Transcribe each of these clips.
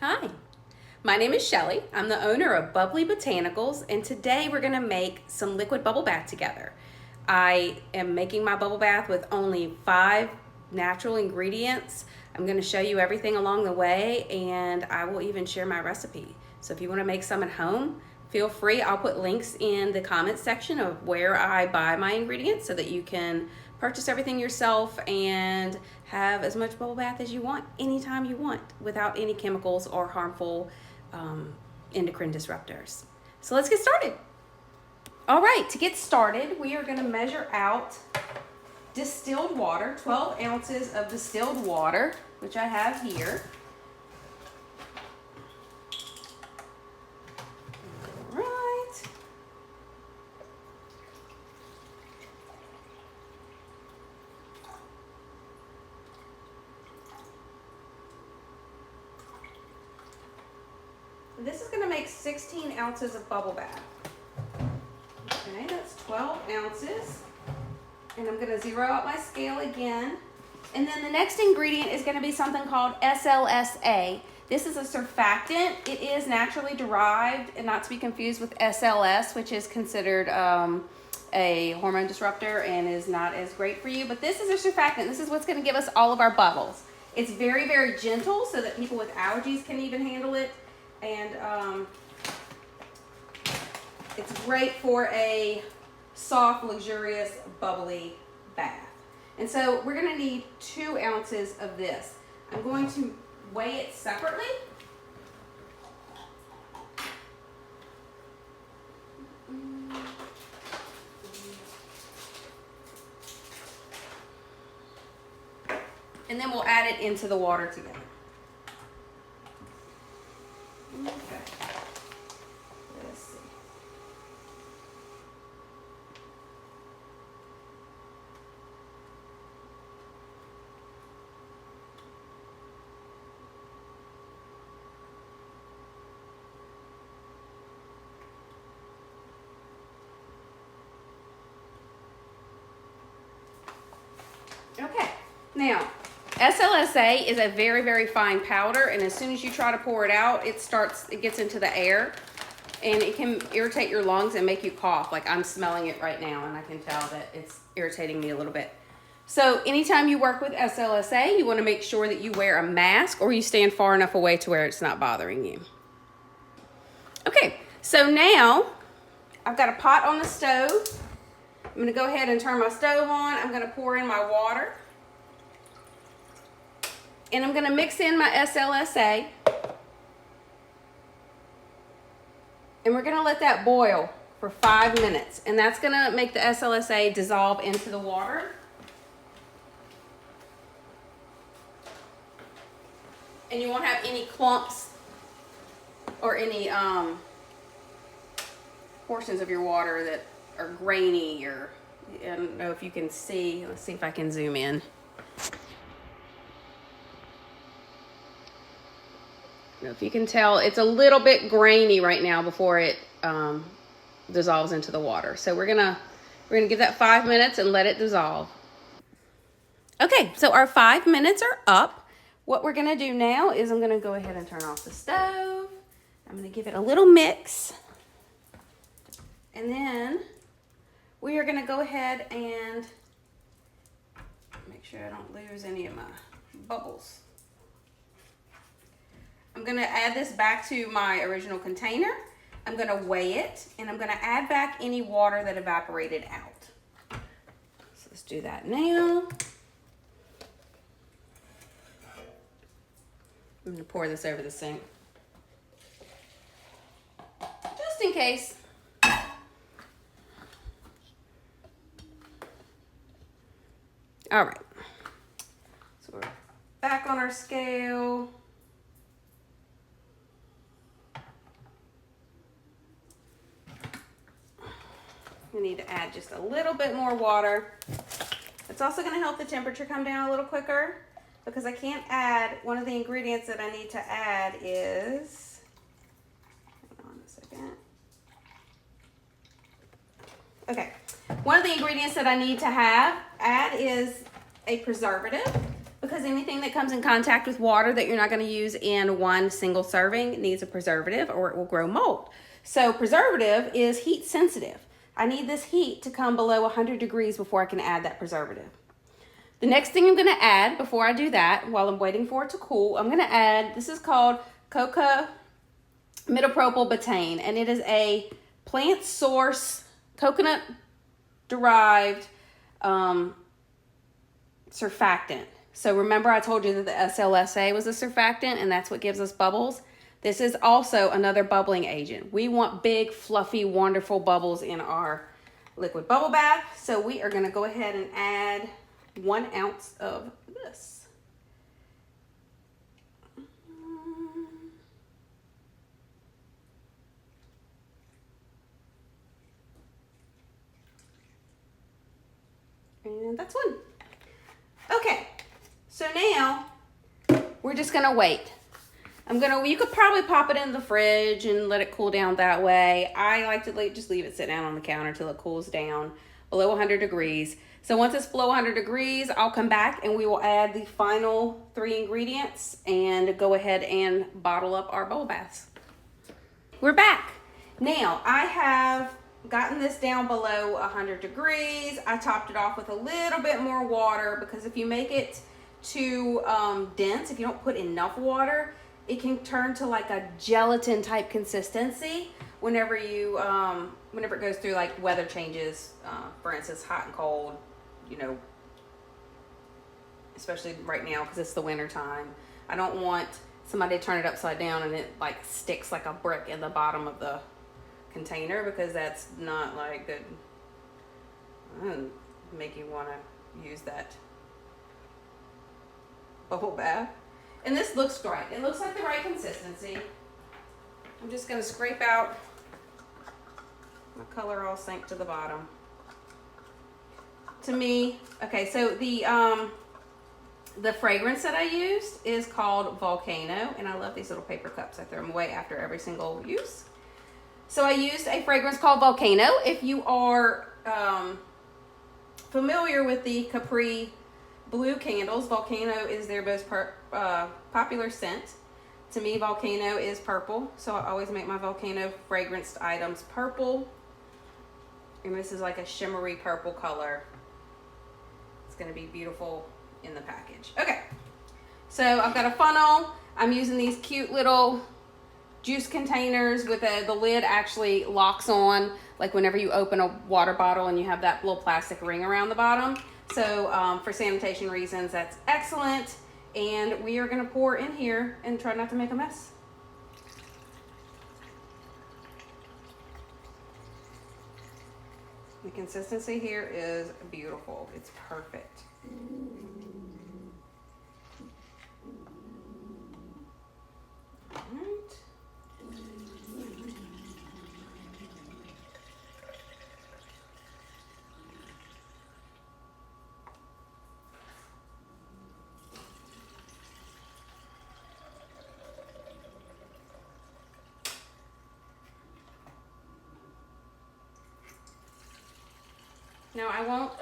Hi, my name is Shelly. I'm the owner of Bubbly Botanicals, and today we're gonna make some liquid bubble bath together. I am making my bubble bath with only 5 natural ingredients. I'm gonna show you everything along the way, and I will even share my recipe. So if you wanna make some at home, feel free. I'll put links in the comments section of where I buy my ingredients so that you can purchase everything yourself and have as much bubble bath as you want anytime you want without any chemicals or harmful endocrine disruptors. So let's get started. All right, to get started, we are going to measure out distilled water, 12 ounces of distilled water, which I have here. This is going to make 16 ounces of bubble bath. Okay, that's 12 ounces. And I'm going to zero out my scale again. And then the next ingredient is going to be something called SLSA. This is a surfactant. It is naturally derived and not to be confused with SLS, which is considered a hormone disruptor and is not as great for you. But this is a surfactant. This is what's going to give us all of our bubbles. It's very, very gentle so that people with allergies can even handle it. And it's great for a soft, luxurious, bubbly bath. And so we're going to need 2 ounces of this. I'm going to weigh it separately. And then we'll add it into the water together. Okay. Let's see. Okay. Now, SLSA is a very, very fine powder, and as soon as you try to pour it out, it gets into the air, and it can irritate your lungs and make you cough. Like I'm smelling it right now, and I can tell that it's irritating me a little bit. So anytime you work with SLSA, you want to make sure that you wear a mask or you stand far enough away to where it's not bothering you. Okay, so now I've got a pot on the stove. I'm going to go ahead and turn my stove on. I'm going to pour in my water. And I'm going to mix in my SLSA. And we're going to let that boil for 5 minutes. And that's going to make the SLSA dissolve into the water. And you won't have any clumps or any portions of your water that are grainy, or I don't know if you can see. Let's see if I can zoom in. If you can tell, it's a little bit grainy right now before it dissolves into the water. So we're gonna give that 5 minutes and let it dissolve. Okay, so our 5 minutes are up. What we're gonna do now is I'm gonna go ahead and turn off the stove. I'm gonna give it a little mix. And then we are gonna go ahead and make sure I don't lose any of my bubbles. I'm going to add this back to my original container. I'm going to weigh it, and I'm going to add back any water that evaporated out. So let's do that now. I'm going to pour this over the sink, just in case. All right. So we're back on our scale. We need to add just a little bit more water. It's also going to help the temperature come down a little quicker because I can't add, one of the ingredients that I need to add is, hold on a second. Okay, one of the ingredients that I need to add is a preservative, because anything that comes in contact with water that you're not going to use in one single serving needs a preservative or it will grow mold. So preservative is heat sensitive. I need this heat to come below 100 degrees before I can add that preservative. The next thing I'm going to add before I do that, while I'm waiting for it to cool, I'm going to add, this is called coca midopropyl betaine, and it is a plant source coconut derived surfactant. So remember I told you that the SLSA was a surfactant and that's what gives us bubbles. This is also another bubbling agent. We want big, fluffy, wonderful bubbles in our liquid bubble bath. So we are gonna go ahead and add 1 ounce of this. And that's 1. Okay, so now we're just gonna wait. You could probably pop it in the fridge and let it cool down that way. I like to just leave it sit down on the counter till it cools down below 100 degrees. So once it's below 100 degrees, I'll come back and we will add the final 3 ingredients and go ahead and bottle up our bubble baths. We're back. Now, I have gotten this down below 100 degrees. I topped it off with a little bit more water because if you make it too dense, if you don't put enough water, it can turn to like a gelatin type consistency whenever you whenever it goes through like weather changes, for instance hot and cold, you know, especially right now because it's the winter time. I don't want somebody to turn it upside down and it like sticks like a brick in the bottom of the container, because that's not like good. It'll make you want to use that bubble bath. And this looks great. It looks like the right consistency. I'm just going to scrape out my color all sink to the bottom. To me, okay, so the fragrance that I used is called Volcano, and I love these little paper cups. I throw them away after every single use. So I used a fragrance called Volcano. If you are familiar with the Capri Blue candles, Volcano is their most popular scent. To me, Volcano is purple, so I always make my Volcano fragranced items purple. And this is like a shimmery purple color. It's going to be beautiful in the package. Okay, so I've got a funnel. I'm using these cute little juice containers with the lid actually locks on, like whenever you open a water bottle and you have that little plastic ring around the bottom. So for sanitation reasons, that's excellent. And we are going to pour in here and try not to make a mess. The consistency here is beautiful. It's perfect. All right. Now I won't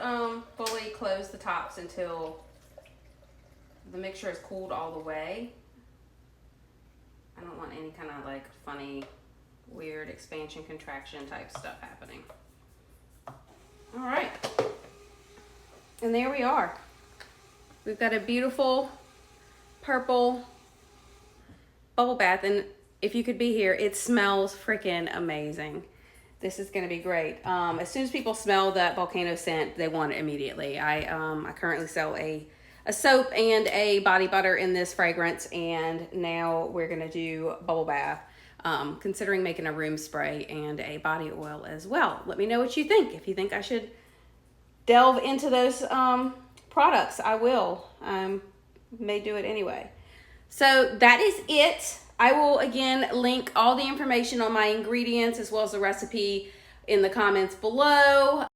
fully close the tops until the mixture is cooled all the way. I don't want any kind of like funny, weird expansion, contraction type stuff happening. All right. And there we are. We've got a beautiful purple bubble bath, and if you could be here, it smells freaking amazing. This is going to be great. As soon as people smell that Volcano scent, they want it immediately. I currently sell a soap and a body butter in this fragrance, and now we're going to do bubble bath, considering making a room spray and a body oil as well. Let me know what you think. If you think I should delve into those products, I will. May do it anyway. So that is it. I will again link all the information on my ingredients as well as the recipe in the comments below.